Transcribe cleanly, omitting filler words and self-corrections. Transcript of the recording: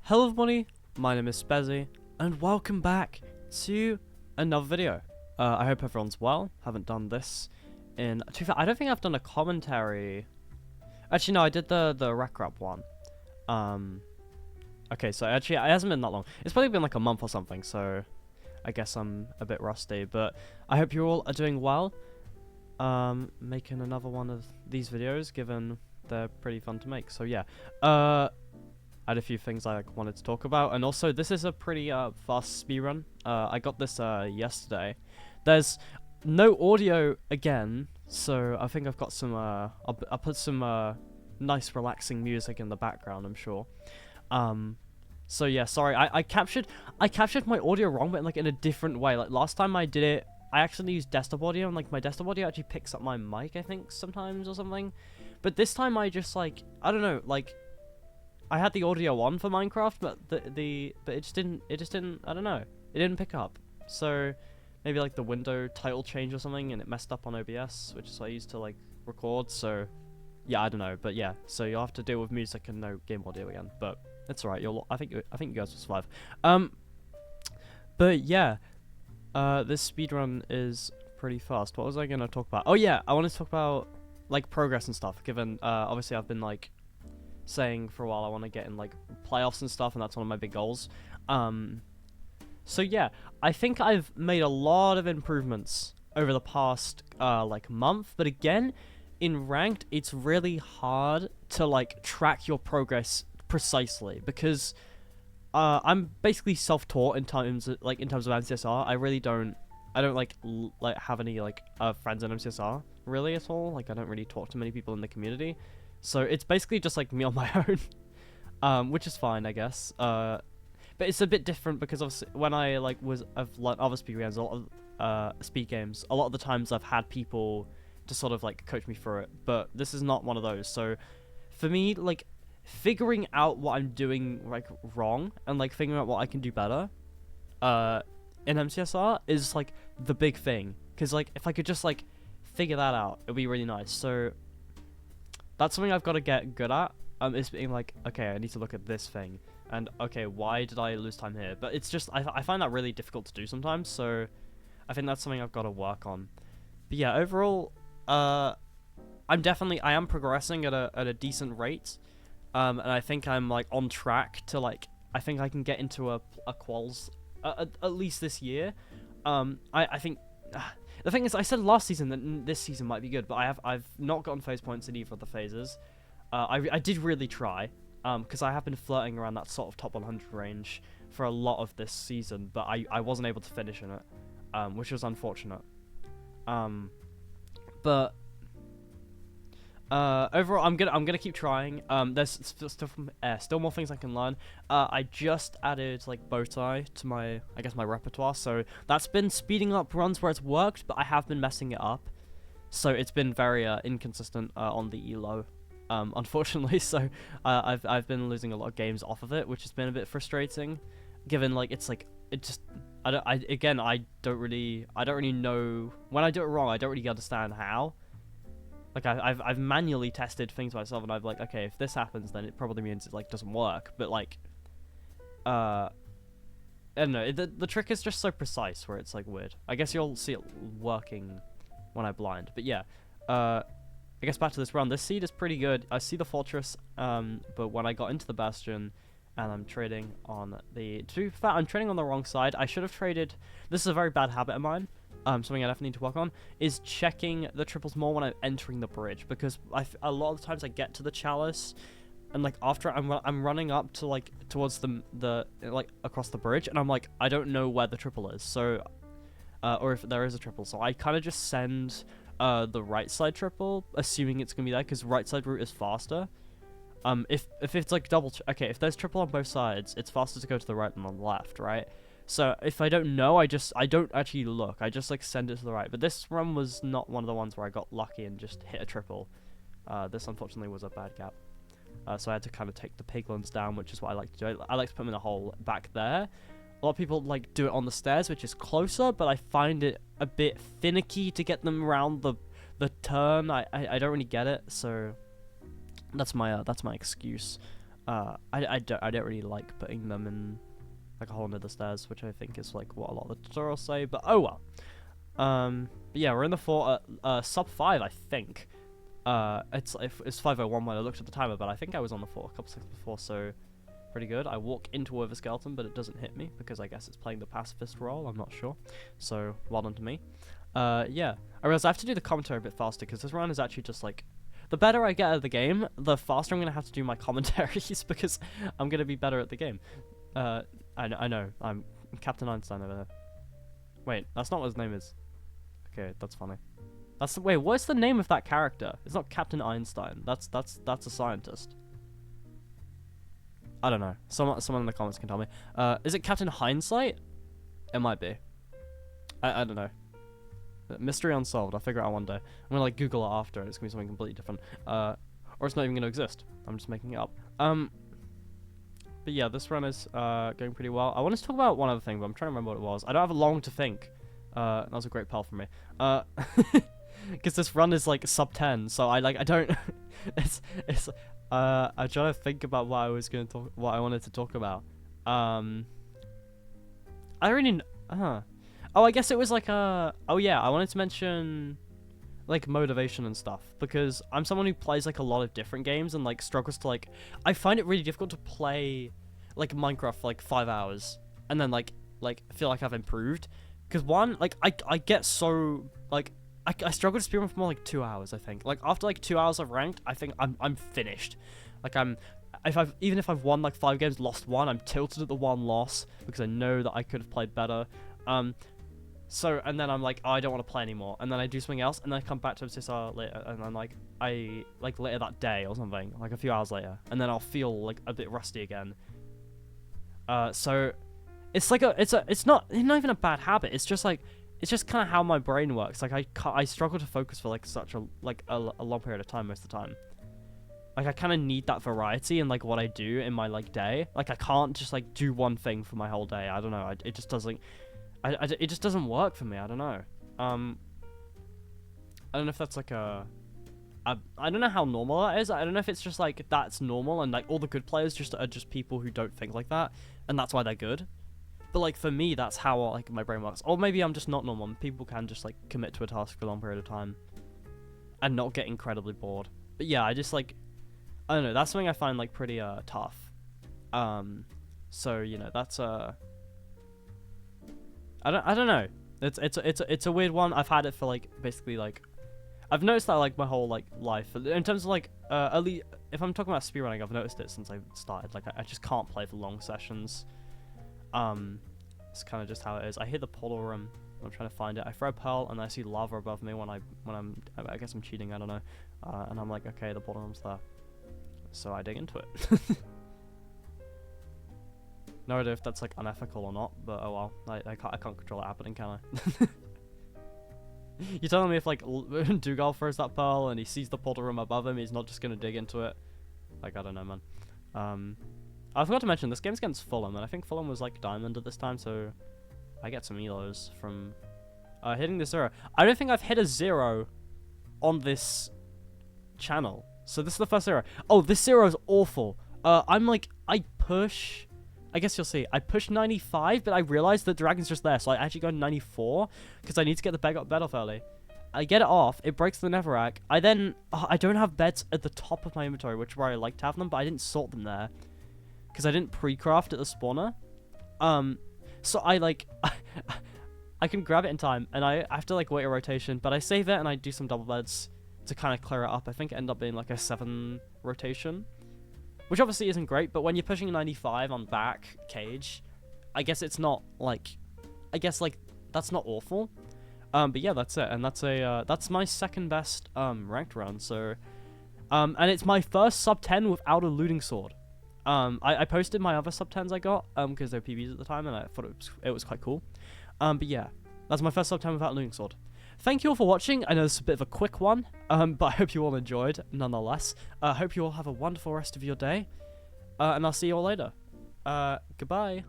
Hello everybody, my name is Spezzy, and welcome back to another video. I hope everyone's well. Haven't done this in... I don't think I've done a commentary... Actually, no, I did the rec rap one. Okay, so actually, it hasn't been that long. It's probably been like a month or something, so I guess I'm a bit rusty, but I hope you all are doing well. Making another one of these videos, given they're pretty fun to make, so yeah. I had a few things I wanted to talk about, and also this is a pretty fast speedrun. I got this yesterday. There's no audio again, so I think I've got some I'll put some nice relaxing music in the background, I'm sure. So yeah, sorry, I captured my audio wrong, but like in a different way. Like last time I did it, I actually used desktop audio, and like my desktop audio actually picks up my mic, I think, sometimes or something. But this time I just like, I don't know, like I had the audio on for Minecraft, but but it just didn't I don't know, it didn't pick up. So maybe like the window title change or something, and it messed up on OBS, which is what I used to like record. So yeah, I don't know, but yeah, so you'll have to deal with music and no game audio again, but it's alright. I think you guys will survive. But yeah, this speedrun is pretty fast. What was I gonna talk about? Oh yeah, I wanted to talk about like progress and stuff, given obviously I've been like saying for a while I want to get in like playoffs and stuff, and that's one of my big goals. So yeah, I think I've made a lot of improvements over the past like month, but again, in ranked it's really hard to like track your progress precisely, because I'm basically self-taught in terms of MCSR. I don't like have any like friends in MCSR really at all. Like I don't really talk to many people in the community. So it's basically just like me on my own, which is fine, I guess. But it's a bit different because obviously when I've learned other speed games, a lot of the times I've had people to sort of like coach me through it. But this is not one of those. So for me, like figuring out what I'm doing like wrong and like figuring out what I can do better, in MCSR is like the big thing. Because like if I could just like figure that out, it'd be really nice. So that's something I've got to get good at, is being like, okay, I need to look at this thing, and okay, why did I lose time here? But it's just, I find that really difficult to do sometimes, so I think that's something I've got to work on. But yeah, overall, I am progressing at a decent rate, and I think I'm like on track to like, I think I can get into a quals, at least this year. I think... The thing is, I said last season that this season might be good, but I've not gotten phase points in either of the phases. I did really try, because I have been flirting around that sort of top 100 range for a lot of this season, but I wasn't able to finish in it, which was unfortunate. But overall, I'm gonna keep trying. There's still more things I can learn. I just added like bow tie to my repertoire, so that's been speeding up runs where it's worked, but I have been messing it up, so it's been very inconsistent on the elo, unfortunately. So I've been losing a lot of games off of it, which has been a bit frustrating, given like it's like I don't really know when I do it wrong. I don't really understand how. Like I've manually tested things myself, and I've like, okay, if this happens, then it probably means it like doesn't work. But like, I don't know. The trick is just so precise where it's like weird. I guess you'll see it working when I blind. But yeah, I guess back to this run. This seed is pretty good. I see the fortress, but when I got into the bastion, and I'm trading on the... To be fair, I'm trading on the wrong side. I should have traded... This is a very bad habit of mine. Something I definitely need to work on, is checking the triples more when I'm entering the bridge, because a lot of the times I get to the chalice, and like after I'm running up to like towards the like across the bridge, and I'm like, I don't know where the triple is, so or if there is a triple, so I kind of just send the right side triple, assuming it's gonna be there, because right side route is faster. If it's like if there's triple on both sides, it's faster to go to the right than on the left, right? So if I don't know, I don't actually look. I just like send it to the right. But this run was not one of the ones where I got lucky and just hit a triple. This unfortunately was a bad gap. So I had to kind of take the piglins down, which is what I like to do. I like to put them in a hole back there. A lot of people like do it on the stairs, which is closer, but I find it a bit finicky to get them around the turn. I don't really get it, so that's my excuse. I don't really like putting them in like a hole under the stairs, which I think is like what a lot of the tutorials say, but oh well. But yeah, we're in the fort at sub 5, I think. It's 5:01 when I looked at the timer, but I think I was on the fort a couple seconds before, so pretty good. I walk into a skeleton, but it doesn't hit me because I guess it's playing the pacifist role. I'm not sure, so well done to me. Yeah, I realize I have to do the commentary a bit faster because this run is actually just like, the better I get at the game, the faster I'm gonna have to do my commentaries because I'm gonna be better at the game. I know, I'm Captain Einstein over there. Wait, that's not what his name is. Okay, that's funny. Wait, what's the name of that character? It's not Captain Einstein. That's a scientist. I don't know. Someone in the comments can tell me. Is it Captain Hindsight? It might be. I don't know. Mystery unsolved. I'll figure it out one day. I'm gonna like Google it after, and it's gonna be something completely different. Or it's not even gonna exist. I'm just making it up. But yeah, this run is going pretty well. I wanted to talk about one other thing, but I'm trying to remember what it was. I don't have long to think. That was a great pearl from me. Because this run is like sub 10, so I don't. I'm trying to think about what I wanted to talk about. I already. Oh, I guess it was like oh yeah, I wanted to mention like motivation and stuff, because I'm someone who plays like a lot of different games and like struggles to like, I find it really difficult to play like Minecraft for like 5 hours and then like feel like I've improved, because one, like I get so like I struggle to speedrun for more like 2 hours. I think like after like 2 hours of ranked, I think I'm finished. Like even if I've won like 5 games, lost 1, I'm tilted at the 1 loss because I know that I could have played better. So, and then I'm like, oh, I don't want to play anymore, and then I do something else, and then I come back to MCSR later, and I'm like, later that day or something, like a few hours later, and then I'll feel like a bit rusty again. So it's like it's not even a bad habit. It's just kind of how my brain works. Like I struggle to focus for like such a long period of time most of the time. Like I kind of need that variety in like what I do in my like day. Like I can't just like do one thing for my whole day. I don't know. It just doesn't. It just doesn't work for me. I don't know. I don't know if that's like I don't know how normal that is. I don't know if it's just like that's normal and like all the good players are just people who don't think like that, and that's why they're good. But like for me, that's how like my brain works. Or maybe I'm just not normal. People can just like commit to a task for a long period of time and not get incredibly bored. But yeah, I just like, I don't know. That's something I find like pretty tough. So you know, that's I don't know. It's a weird one. I've had it for like basically like, I've noticed that like my whole like life in terms of like at least if I'm talking about speedrunning, I've noticed it since I started. Like I just can't play for long sessions. It's kind of just how it is. I hear the portal room. I'm trying to find it. I throw a pearl and I see lava above me I guess I'm cheating. I don't know. And I'm like, okay, the portal room's there. So I dig into it. No idea if that's like unethical or not, but oh well. I can't control it happening, can I? You're telling me if like Dougal throws that pearl and he sees the portal room above him, he's not just gonna dig into it? Like I don't know, man. I forgot to mention this game's against Fulham, and I think Fulham was like diamond at this time, so I get some elos from hitting the 0. I don't think I've hit a 0 on this channel, so this is the first 0. Oh, this 0 is awful. I'm like I guess you'll see. I pushed 95, but I realized that Dragon's just there, so I actually go 94, because I need to get the bed off early. I get it off, it breaks the netherrack. I don't have beds at the top of my inventory, which is where I like to have them, but I didn't sort them there, because I didn't pre-craft at the spawner. So I like, I can grab it in time, and I have to like wait a rotation, but I save it and I do some double beds to kind of clear it up. I think it ended up being like a 7 rotation. Which obviously isn't great, but when you're pushing 95 on back cage, I guess it's not like, I guess like that's not awful. But yeah, that's it, and that's my second best ranked run. So, and it's my first sub 10 without a looting sword. I posted my other sub 10s I got because they're PBs at the time, and I thought it was quite cool. But yeah, that's my first sub 10 without a looting sword. Thank you all for watching. I know this is a bit of a quick one, but I hope you all enjoyed, nonetheless. I hope you all have a wonderful rest of your day, and I'll see you all later. Goodbye.